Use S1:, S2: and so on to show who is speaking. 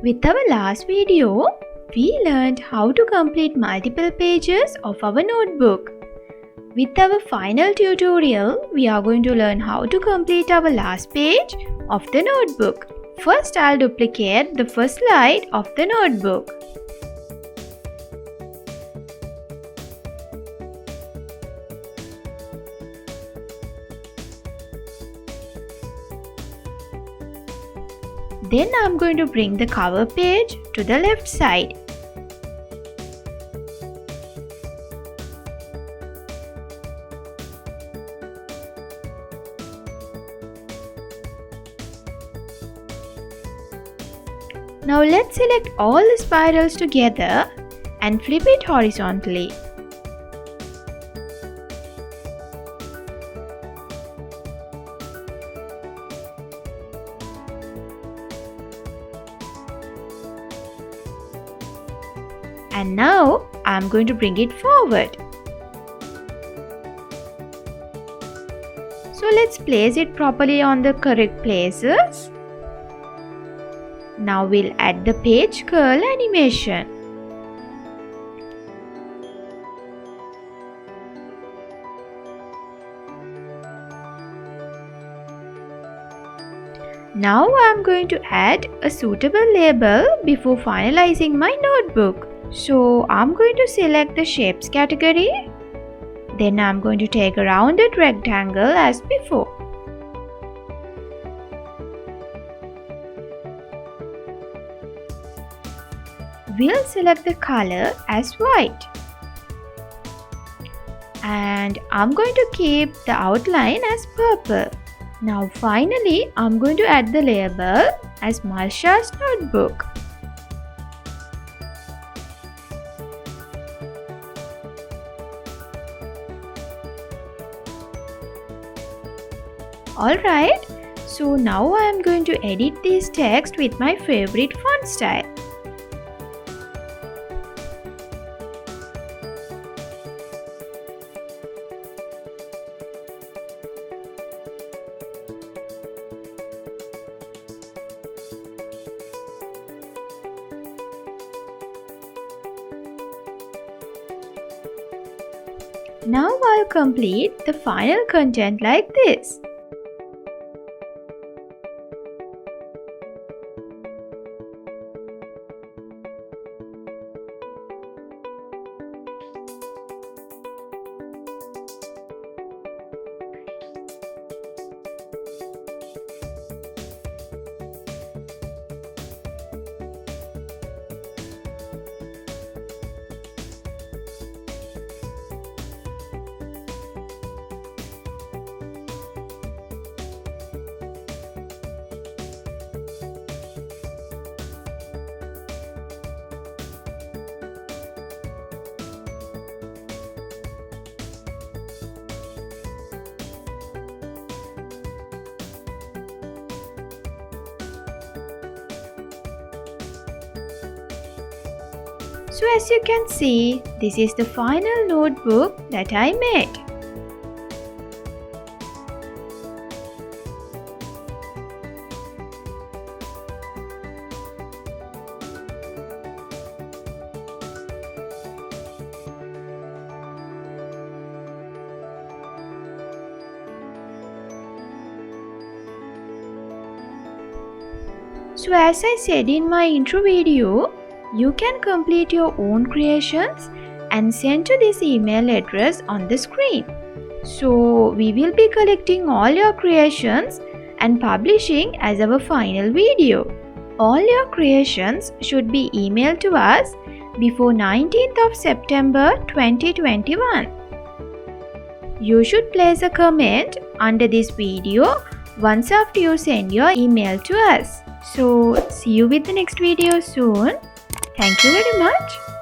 S1: With our last video, we learned how to complete multiple pages of our notebook. With our final tutorial, we are going to learn how to complete our last page of the notebook. First, I'll duplicate the first slide of the notebook. Then I'm going to bring the cover page to the left side. Now let's select all the spirals together and flip it horizontally. And now I'm going to bring it forward. So let's place it properly on the correct places. Now we'll add the page curl animation. Now I'm going to add a suitable label before finalizing my notebook. So I'm going to select the shapes category. Then I'm going to take a rounded rectangle as before. We'll select the color as white. And I'm going to keep the outline as purple. Now finally, I'm going to add the label as Marsha's notebook. Alright, so now I am going to edit this text with my favorite font style. Now I'll complete the final content like this. So as you can see, this is the final notebook that I made. So as I said in my intro video, you can complete your own creations and send to this email address on the screen. So we will be collecting all your creations and publishing as our final video. All your creations should be emailed to us before 19th of September 2021. You should place a comment under this video once after you send your email to us. So see you with the next video soon. Thank you very much.